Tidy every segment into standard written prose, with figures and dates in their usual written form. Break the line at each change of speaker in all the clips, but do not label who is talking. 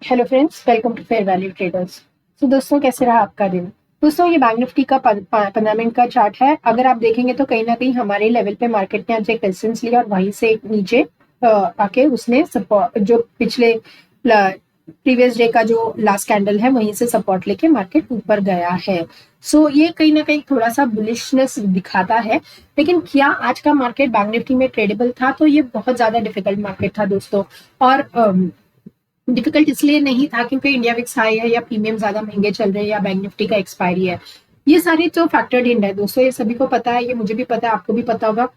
Hello friends, welcome to fair value traders. तो दोस्तों, कैसे रहा आपका दिन? दोस्तों, ये बैंक निफ्टी का 15 मिनट का चार्ट है। अगर आप देखेंगे तो कहीं ना कहीं हमारे लेवल पे मार्केट ने आज एक रेजिस्टेंस लिया और वहीं से नीचे आके उसने सपोर्ट जो पिछले प्रीवियस डे का जो लास्ट कैंडल है वहीं से सपोर्ट लेके मार्केट ऊपर गया है। सो ये कहीं ना कहीं थोड़ा सा बुलिशनेस दिखाता है। लेकिन क्या आज का मार्केट बैंक निफ्टी में ट्रेडेबल था? तो ये बहुत ज्यादा डिफिकल्ट मार्केट था दोस्तों। और डिफिकल्ट इसलिए नहीं था क्योंकि इंडिया विक्स हाई है या प्रीमियम ज्यादा महंगे चल रहे हैं या बैंक निफ्टी का एक्सपायरी है। ये सारे जो फैक्टर्ड इन है दोस्तों, ये सभी को पता है, ये मुझे भी पता है, आपको भी पता होगा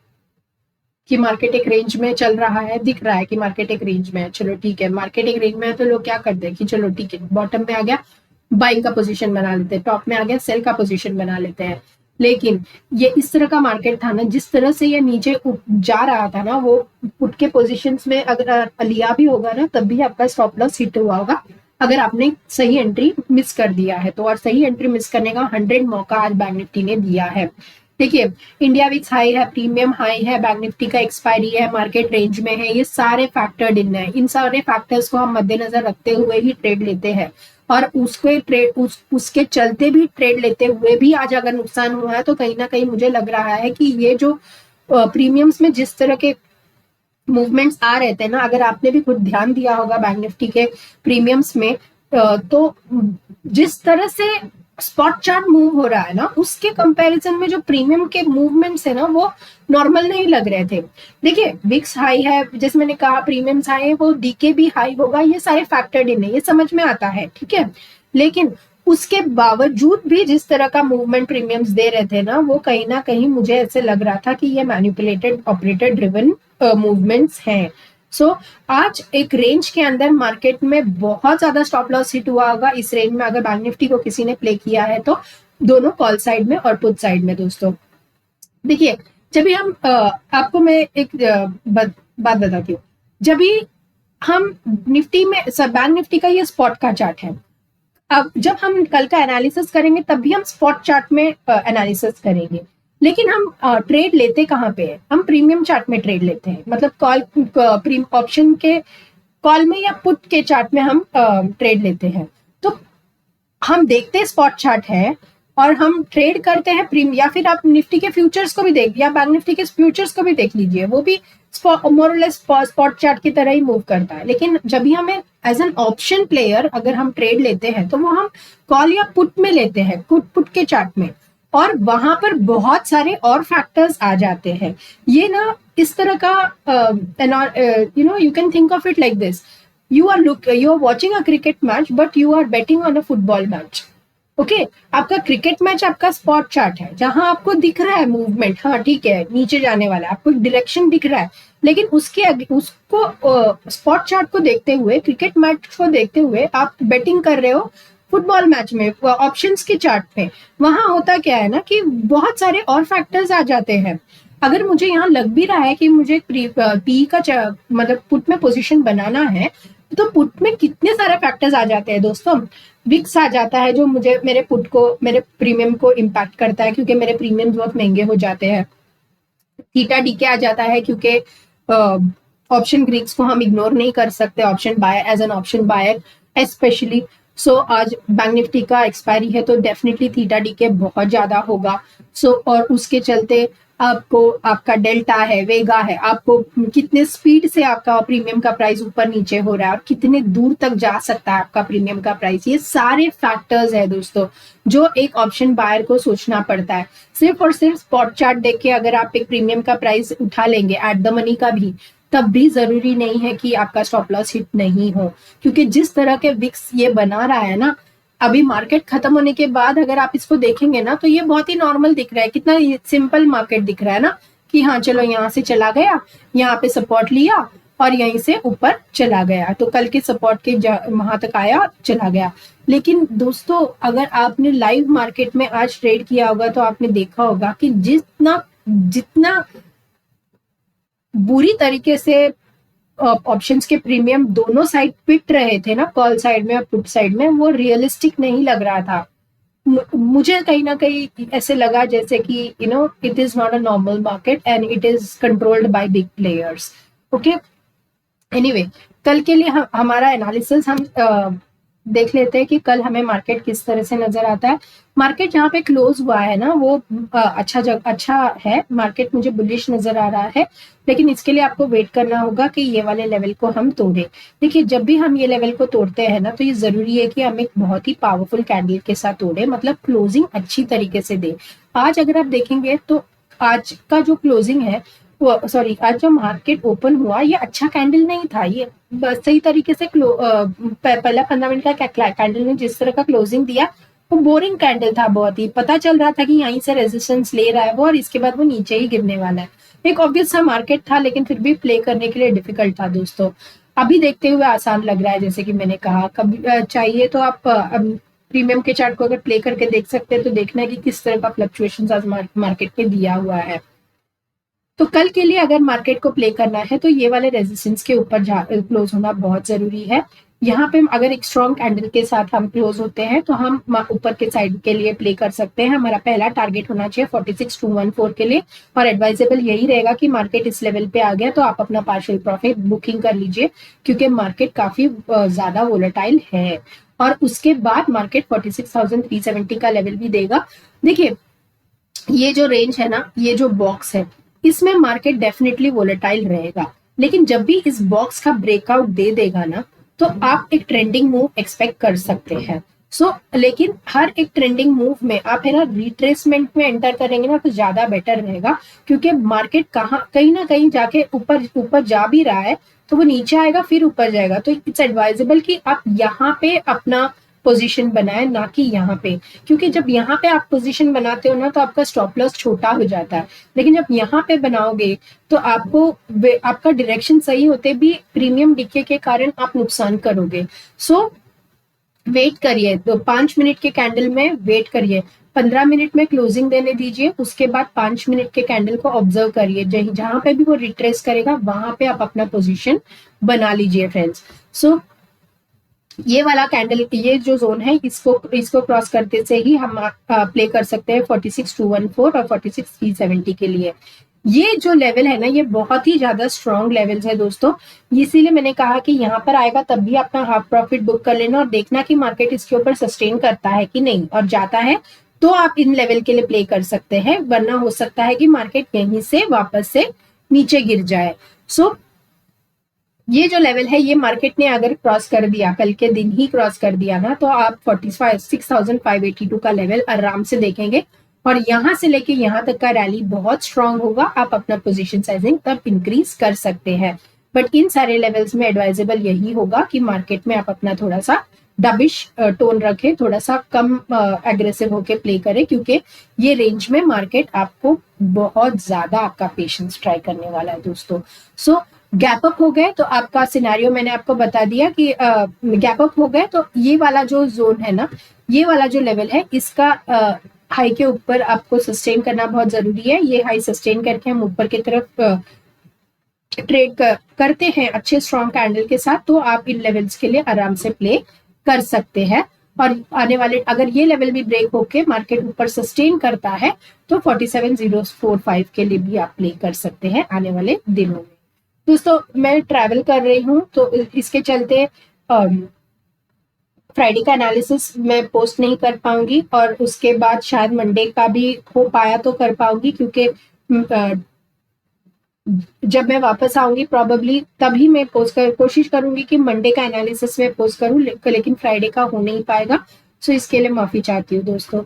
कि मार्केट एक रेंज में चल रहा है। दिख रहा है कि मार्केट एक रेंज में है। चलो ठीक है, मार्केट एक रेंज में है तो लोग क्या करते हैं कि चलो ठीक है, बॉटम में आ गया बाइंग का पोजीशन बना लेते हैं, टॉप में आ गया सेल का पोजीशन बना लेते हैं। लेकिन ये इस तरह का मार्केट था ना, जिस तरह से ये नीचे जा रहा था ना, वो पुट के पोजीशंस में अगर लिया भी होगा ना तब भी आपका स्टॉप लॉस हिट हुआ होगा अगर आपने सही एंट्री मिस कर दिया है तो। और सही एंट्री मिस करने का 100 मौका आज बैंक निफ्टी ने दिया है। देखिए, इंडिया विक्स हाई है, प्रीमियम हाई है, बैंक निफ्टी का एक्सपायरी है, मार्केट रेंज में है, ये सारे फैक्टर्ड इन है। इन सारे फैक्टर्स को हम मद्देनजर रखते हुए ही ट्रेड लेते हैं। और उसके चलते भी ट्रेड लेते हुए भी आज अगर नुकसान हुआ है तो कहीं ना कहीं मुझे लग रहा है कि ये जो प्रीमियम्स में जिस तरह के मूवमेंट्स आ रहे थे ना, अगर आपने भी खुद ध्यान दिया होगा बैंक निफ्टी के प्रीमियम्स में, तो जिस तरह से स्पॉट चार्ट मूव हो रहा है ना, उसके कंपैरिजन में जो प्रीमियम के मूवमेंट्स है ना, वो नॉर्मल नहीं लग रहे थे। देखिए, विक्स हाई है, जैसे मैंने कहा, प्रीमियम्स हाई है, वो डीके भी हाई होगा, ये सारे फैक्टर्ड इन है, ये समझ में आता है, ठीक है। लेकिन उसके बावजूद भी जिस तरह का मूवमेंट प्रीमियम्स दे रहे थे ना कहीं मुझे ऐसे लग रहा था कि ये मैनिपुलेटेड ऑपरेटर ड्रिवन मूवमेंट्स हैं। सो आज एक रेंज के अंदर मार्केट में बहुत ज्यादा स्टॉप लॉस हिट हुआ होगा। इस रेंज में अगर बैंक निफ्टी को किसी ने प्ले किया है तो दोनों कॉल साइड में और पुट साइड में दोस्तों। देखिए, जब भी हम आपको मैं एक बात बताती हूँ। जब भी हम निफ्टी में बैंक निफ्टी का ये स्पॉट का चार्ट है। अब जब हम कल का एनालिसिस करेंगे तब भी हम स्पॉट चार्ट में एनालिसिस करेंगे। लेकिन हम ट्रेड लेते कहाँ पे हैं? हम प्रीमियम चार्ट में ट्रेड लेते हैं, मतलब कॉल ऑप्शन के कॉल में या पुट के चार्ट में हम ट्रेड लेते हैं। तो हम देखते हैं स्पॉट चार्ट है और हम ट्रेड करते हैं प्रीमियम, या फिर आप निफ्टी के फ्यूचर्स को भी देख, या बैंक निफ्टी के फ्यूचर्स को भी देख लीजिए, वो भी मोर और लेस स्पॉट चार्ट की तरह ही मूव करता है। लेकिन जब भी हमें एज एन ऑप्शन प्लेयर अगर हम ट्रेड लेते हैं तो वो हम कॉल या पुट में लेते हैं, पुट के चार्ट में। और वहां पर बहुत सारे और फैक्टर्स आ जाते हैं। ये ना इस तरह का, you can think of it like this. You are watching a cricket match but you are betting on a football match. Okay, आपका क्रिकेट मैच आपका स्पॉट चार्ट है जहां आपको दिख रहा है मूवमेंट, हाँ ठीक है, नीचे जाने वाला आपको डायरेक्शन दिख रहा है। लेकिन उसको स्पॉट चार्ट को देखते हुए, क्रिकेट मैच को देखते हुए आप बेटिंग कर रहे हो फुटबॉल मैच में ऑप्शंस के चार्ट पे। वहां होता क्या है ना कि बहुत सारे और फैक्टर्स आ जाते हैं। अगर मुझे यहाँ लग भी रहा है कि मुझे पी का मतलब पुट में पोजीशन बनाना है, तो पुट में कितने सारे फैक्टर्स आ जाते हैं दोस्तों। विक्स आ जाता है जो मुझे मेरे पुट को, मेरे प्रीमियम को इम्पैक्ट करता है क्योंकि मेरे प्रीमियम बहुत महंगे हो जाते हैं। थीटा डीके आ जाता है क्योंकि ऑप्शन ग्रीक्स को हम इग्नोर नहीं कर सकते, option buyer as an option buyer specially. So आज बैंक निफ्टी का एक्सपायरी है तो डेफिनेटली थीटा डीके बहुत ज्यादा होगा। सो और उसके चलते आपको, आपका डेल्टा है, वेगा है, आपको कितने स्पीड से आपका प्रीमियम का प्राइस ऊपर नीचे हो रहा है और कितने दूर तक जा सकता है आपका प्रीमियम का प्राइस, ये सारे फैक्टर्स है दोस्तों जो एक ऑप्शन बायर को सोचना पड़ता है। सिर्फ और सिर्फ स्पॉट चार्ट देख के अगर आप एक प्रीमियम का प्राइस उठा लेंगे एट द मनी का भी, तब भी जरूरी नहीं है कि आपका स्टॉप लॉस हिट नहीं हो। क्योंकि जिस तरह के विक्स ये बना रहा है ना, अभी मार्केट खत्म होने के बाद अगर आप इसको देखेंगे ना तो ये बहुत ही नॉर्मल दिख रहा है, कितना सिंपल मार्केट दिख रहा है ना, कि हाँ चलो यहाँ से चला गया, यहाँ पे सपोर्ट लिया और यहीं से ऊपर चला गया, तो कल के सपोर्ट के वहां तक आया, चला गया। लेकिन दोस्तों, अगर आपने लाइव मार्केट में आज ट्रेड किया होगा तो आपने देखा होगा कि जितना जितना बुरी तरीके से ऑप्शंस के प्रीमियम दोनों साइड पिट रहे थे ना, कॉल साइड में और पुट साइड में, वो रियलिस्टिक नहीं लग रहा था। मुझे कहीं ना कहीं ऐसे लगा जैसे कि it is not a normal market and it is controlled by big players. Okay, anyway, कल के लिए हमारा एनालिसिस हम देख लेते हैं कि कल हमें मार्केट किस तरह से नजर आता है। मार्केट जहाँ पे क्लोज हुआ है ना वो अच्छा है, मार्केट मुझे बुलिश नजर आ रहा है, लेकिन इसके लिए आपको वेट करना होगा कि ये वाले लेवल को हम तोड़े। देखिए जब भी हम ये लेवल को तोड़ते हैं ना तो ये जरूरी है कि हम एक बहुत ही पावरफुल कैंडल के साथ तोड़े, मतलब क्लोजिंग अच्छी तरीके से दे। आज अगर आप देखेंगे तो आज का जो क्लोजिंग है, सॉरी आज जो मार्केट ओपन हुआ ये अच्छा कैंडल नहीं था, ये सही तरीके से पहला 15 मिनट का कैंडल ने जिस तरह का क्लोजिंग दिया वो बोरिंग कैंडल था, बहुत ही पता चल रहा था कि यहीं से रेजिस्टेंस ले रहा है वो और इसके बाद वो नीचे ही गिरने वाला है। एक ऑब्वियस सा मार्केट था लेकिन फिर भी प्ले करने के लिए डिफिकल्ट था दोस्तों। अभी देखते हुए आसान लग रहा है, जैसे कि मैंने कहा कभी चाहिए तो आप प्रीमियम के चार्ट को अगर प्ले करके देख सकते हैं तो देखना है कि किस तरह का फ्लक्चुएशन आज मार्केट में दिया हुआ है। तो कल के लिए अगर मार्केट को प्ले करना है तो ये वाले रेजिस्टेंस के ऊपर क्लोज होना बहुत जरूरी है। यहाँ पे अगर एक स्ट्रॉन्ग कैंडल के साथ हम क्लोज होते हैं तो हम ऊपर के साइड के लिए प्ले कर सकते हैं। हमारा पहला टारगेट होना चाहिए 46,214 के लिए, और एडवाइजेबल यही रहेगा कि मार्केट इस लेवल पे आ गया तो आप अपना पार्शियल प्रॉफिट बुकिंग कर लीजिए, क्योंकि मार्केट काफी ज्यादा वोलेटाइल है। और उसके बाद मार्केट 46,370 का लेवल भी देगा। देखिए ये जो रेंज है ना, ये जो बॉक्स है, इसमें मार्केट डेफिनेटली वोलेटाइल रहेगा, लेकिन जब भी इस बॉक्स का ब्रेकआउट दे देगा ना तो आप एक ट्रेंडिंग मूव एक्सपेक्ट कर सकते हैं। लेकिन हर एक ट्रेंडिंग मूव में आप है ना रिट्रेसमेंट में एंटर करेंगे ना तो ज्यादा बेटर रहेगा, क्योंकि मार्केट कहीं ना कहीं जाके ऊपर ऊपर जा भी रहा है तो वो नीचे आएगा फिर ऊपर जाएगा। तो इट्स एडवाइजेबल कि आप यहाँ पे अपना पोजीशन बनाए, ना कि यहाँ पे, क्योंकि जब यहाँ पे आप पोजीशन बनाते हो ना तो आपका स्टॉप लॉस छोटा हो जाता है, लेकिन जब यहाँ पे बनाओगे तो आपको आपका डायरेक्शन सही होते भी प्रीमियम डिके के कारण आप नुकसान करोगे। वेट करिए, तो 5 मिनट के कैंडल में वेट करिए, 15 मिनट में क्लोजिंग देने दीजिए, उसके बाद 5 मिनट के कैंडल को ऑब्जर्व करिए, जहां पे भी वो रिट्रेस करेगा वहां पे आप अपना पोजीशन बना लीजिए फ्रेंड्स। ये वाला कैंडल, ये जो जोन है इसको क्रॉस करते से ही हम प्ले कर सकते हैं 46,214 और 46,370 के लिए। ये जो लेवल है ना ये बहुत ही ज्यादा स्ट्रॉन्ग लेवल्स है दोस्तों, इसीलिए मैंने कहा कि यहाँ पर आएगा तब भी अपना हाफ प्रॉफिट बुक कर लेना और देखना कि मार्केट इसके ऊपर सस्टेन करता है कि नहीं, और जाता है तो आप इन लेवल के लिए प्ले कर सकते हैं, वरना हो सकता है कि मार्केट यहीं से वापस से नीचे गिर जाए। ये जो लेवल है ये मार्केट ने अगर क्रॉस कर दिया, कल के दिन ही क्रॉस कर दिया ना, तो आप 46,582 का लेवल आराम से देखेंगे, और यहां से लेके यहां तक का रैली बहुत स्ट्रांग होगा। आप अपना पोजीशन साइजिंग तब इंक्रीज कर सकते हैं, बट इन सारे लेवल्स में एडवाइजेबल यही होगा कि मार्केट में आप अपना थोड़ा सा डबिश टोन रखें, थोड़ा सा कम एग्रेसिव होके प्ले करें, क्योंकि ये रेंज में मार्केट आपको बहुत ज्यादा आपका पेशेंस ट्राई करने वाला है दोस्तों। गैप अप हो गए तो आपका सिनेरियो मैंने आपको बता दिया कि गैप अप हो गए तो ये वाला जो जोन है ना, ये वाला जो लेवल है इसका हाई के ऊपर आपको सस्टेन करना बहुत जरूरी है। ये हाई सस्टेन करके हम ऊपर की तरफ ट्रेड करते हैं अच्छे स्ट्रॉन्ग कैंडल के साथ, तो आप इन लेवल्स के लिए आराम से प्ले कर सकते हैं। और आने वाले अगर ये लेवल भी ब्रेक होके मार्केट ऊपर सस्टेन करता है तो 47,045 के लिए भी आप प्ले कर सकते हैं आने वाले दिनों में। दोस्तों मैं ट्रैवल कर रही हूँ तो इसके चलते फ्राइडे का एनालिसिस मैं पोस्ट नहीं कर पाऊंगी, और उसके बाद शायद मंडे का भी हो पाया तो कर पाऊंगी, क्योंकि जब मैं वापस आऊंगी प्रॉबेबली तभी मैं कोशिश करूंगी कि मंडे का एनालिसिस में पोस्ट करूं, लेकिन फ्राइडे का हो नहीं पाएगा। इसके लिए माफी चाहती हूँ दोस्तों।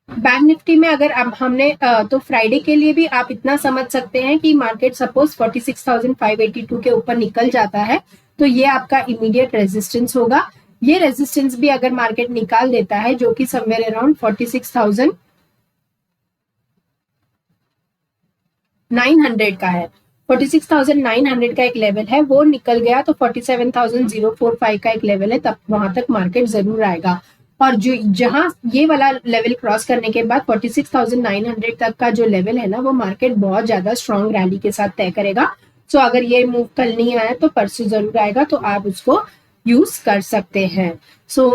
बैंक निफ्टी में अगर अब हमने तो फ्राइडे के लिए भी आप इतना समझ सकते हैं कि मार्केट सपोज 46,582 के ऊपर निकल जाता है तो ये आपका इमीडिएट रेजिस्टेंस होगा। ये रेजिस्टेंस भी अगर मार्केट निकाल देता है जो कि समवेयर अराउंड 46,900 का है, 46,900 का एक लेवल है, वो निकल गया तो 47,045 का एक लेवल है, तब वहां तक मार्केट जरूर आएगा। और जो जहां ये वाला लेवल क्रॉस करने के बाद 46,900 तक का जो लेवल है ना वो मार्केट बहुत ज्यादा स्ट्रॉन्ग रैली के साथ तय करेगा। अगर ये मूव कल नहीं आया तो परसों जरूर आएगा, तो आप उसको यूज कर सकते हैं।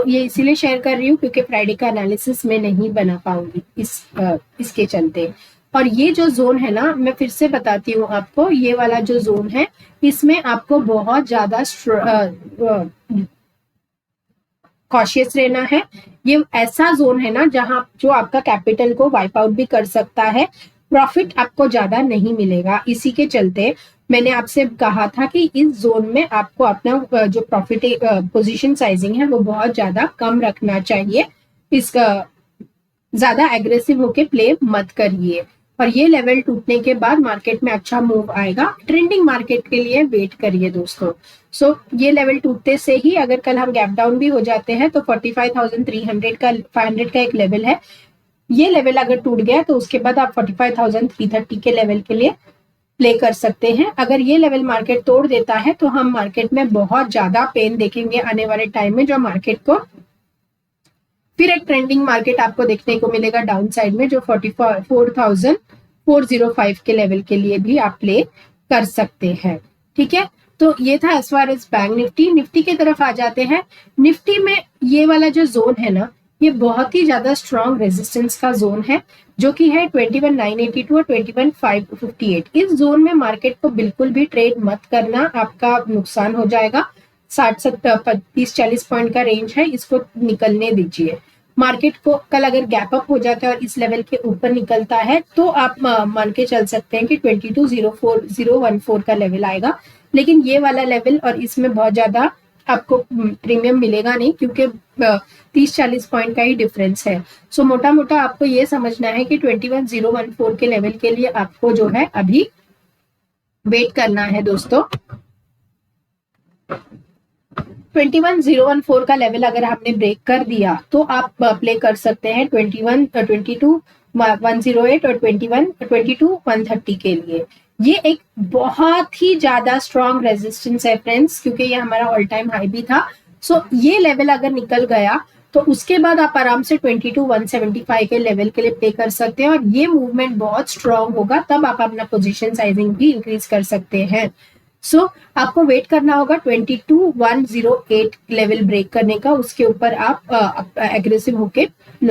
ये इसीलिए शेयर कर रही हूँ क्योंकि फ्राइडे का एनालिसिस मैं नहीं बना पाऊंगी इसके चलते। और ये जो जोन है ना, मैं फिर से बताती हूँ आपको, ये वाला जो जोन है इसमें आपको बहुत ज्यादा कॉशियस रहना है। ये ऐसा जोन है ना जहां जो आपका कैपिटल को वाइप आउट भी कर सकता है, प्रॉफिट आपको ज्यादा नहीं मिलेगा। इसी के चलते मैंने आपसे कहा था कि इस जोन में आपको अपना जो प्रॉफिट पोजीशन साइजिंग है वो बहुत ज्यादा कम रखना चाहिए। इसका ज्यादा एग्रेसिव होके प्ले मत करिए। और ये लेवल टूटने के बाद मार्केट में अच्छा मूव आएगा। ट्रेंडिंग मार्केट के लिए वेट करिए दोस्तों। सो ये लेवल टूटते से ही अगर कल हम गैप डाउन भी हो जाते हैं तो 45,300 का 500 का एक लेवल है, ये लेवल अगर टूट गया तो उसके बाद आप 45,330 के लेवल के लिए प्ले कर सकते हैं। अगर ये लेवल मार्केट तोड़ देता है तो हम मार्केट में बहुत ज्यादा पेन देखेंगे आने वाले टाइम में, जो मार्केट को फिर एक ट्रेंडिंग मार्केट आपको देखने को मिलेगा डाउन साइड में, जो 44,405 के लेवल के लिए भी आप प्ले कर सकते हैं। ठीक है, तो ये था as far as bank Nifty. Nifty की तरफ आ जाते हैं। निफ्टी में ये वाला जो जोन है ना, ये बहुत ही ज्यादा स्ट्रॉन्ग रेजिस्टेंस का जोन है, जो कि है 21,982 और 21,558। इस जोन में मार्केट को बिल्कुल भी ट्रेड मत करना, आपका नुकसान हो जाएगा। 60-40 पॉइंट का रेंज है, इसको निकलने दीजिए। मार्केट को कल अगर गैप अप हो जाता है और इस लेवल के ऊपर निकलता है तो आप मान के चल सकते हैं कि 22,04014 का लेवल आएगा। लेकिन ये वाला लेवल और इसमें बहुत ज्यादा आपको प्रीमियम मिलेगा नहीं, क्योंकि 30-40 पॉइंट का ही डिफरेंस है। सो मोटा मोटा आपको ये समझना है कि 21,014 के लेवल के लिए आपको जो है अभी वेट करना है दोस्तों। 21,014 का लेवल अगर आपने ब्रेक कर दिया तो आप प्ले कर सकते हैं 22,108 और 22,130 के लिए। ये एक बहुत ही ज्यादा स्ट्रॉन्ग रेजिस्टेंस है फ्रेंड्स, क्योंकि ये हमारा ऑल टाइम हाई भी था। सो ये लेवल अगर निकल गया तो उसके बाद आप आराम से 22,175 के लेवल के लिए प्ले कर सकते हैं, और ये मूवमेंट बहुत स्ट्रॉन्ग होगा, तब आप अपना पोजीशन साइजिंग भी इंक्रीज कर सकते हैं। सो आपको वेट करना होगा 22,108 लेवल ब्रेक करने का, उसके ऊपर आप एग्रेसिव होके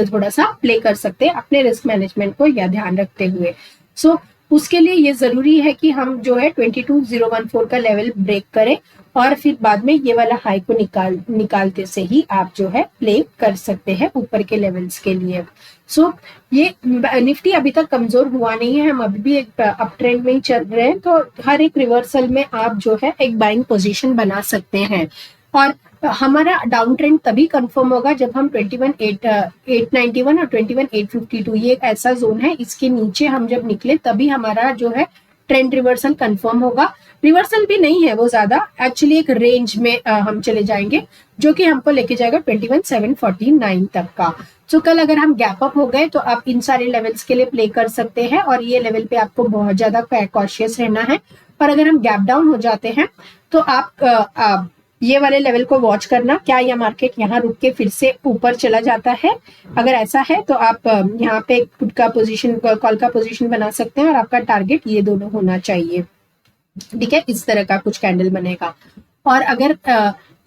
थोड़ा सा प्ले कर सकते हैं अपने रिस्क मैनेजमेंट को या ध्यान रखते हुए। सो उसके लिए ये जरूरी है कि हम जो है 22,014 का लेवल ब्रेक करें, और फिर बाद में ये वाला हाई को निकालते से ही आप जो है प्ले कर सकते हैं ऊपर के लेवल्स के लिए। सो ये निफ्टी अभी तक कमजोर हुआ नहीं है, हम अभी भी एक अप ट्रेंड में ही चल रहे हैं। तो हर एक रिवर्सल में आप जो है एक बाइंग पोजीशन बना सकते हैं, और हमारा डाउन ट्रेंड तभी कंफर्म होगा जब हम 21,891 और 21,852, ये एक ऐसा जोन है, इसके नीचे हम जब निकले तभी हमारा जो है ट्रेंड रिवर्सल कंफर्म होगा। रिवर्सल भी नहीं है वो ज्यादा, एक्चुअली एक रेंज में हम चले जाएंगे, जो कि हमको लेके जाएगा 21,749 तक का। सो कल अगर हम गैप अप हो गए तो आप इन सारे लेवल्स के लिए प्ले कर सकते हैं, और ये लेवल पे आपको बहुत ज्यादा कॉशियस रहना है। और अगर हम गैप डाउन हो जाते हैं तो आप ये वाले लेवल को वॉच करना, क्या यह मार्केट यहाँ रुक के फिर से ऊपर चला जाता है। अगर ऐसा है तो आप यहाँ पे पुट का पोजीशन, कॉल का पोजीशन बना सकते हैं, और आपका टारगेट ये दोनों होना चाहिए। ठीक है, इस तरह का कुछ कैंडल बनेगा। और अगर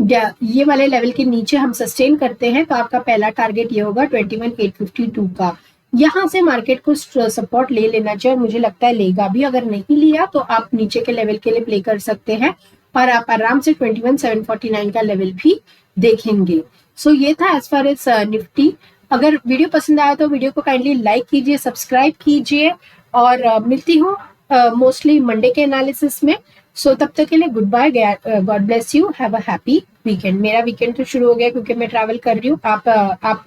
ये वाले लेवल के नीचे हम सस्टेन करते हैं तो आपका पहला टारगेट ये होगा 21,852 का। यहाँ से मार्केट को सपोर्ट ले लेना चाहिए, और मुझे लगता है लेगा भी। अगर नहीं लिया तो आप नीचे के लेवल के लिए प्ले कर सकते हैं, और आप आराम से 21,749 का लेवल भी देखेंगे। सो ये था एज फार एज निफ्टी। अगर वीडियो पसंद आया तो वीडियो को काइंडली लाइक कीजिए, सब्सक्राइब कीजिए, और मिलती हूँ मोस्टली मंडे के एनालिसिस में। सो तब तक के लिए goodbye, god bless you, have a happy weekend. मेरा वीकेंड तो शुरू हो गया क्योंकि मैं ट्रैवल कर रही हूँ। आप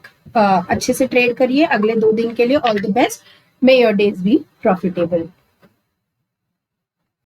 अच्छे से ट्रेड करिए अगले 2 दिन के लिए। All the best, may your days be profitable.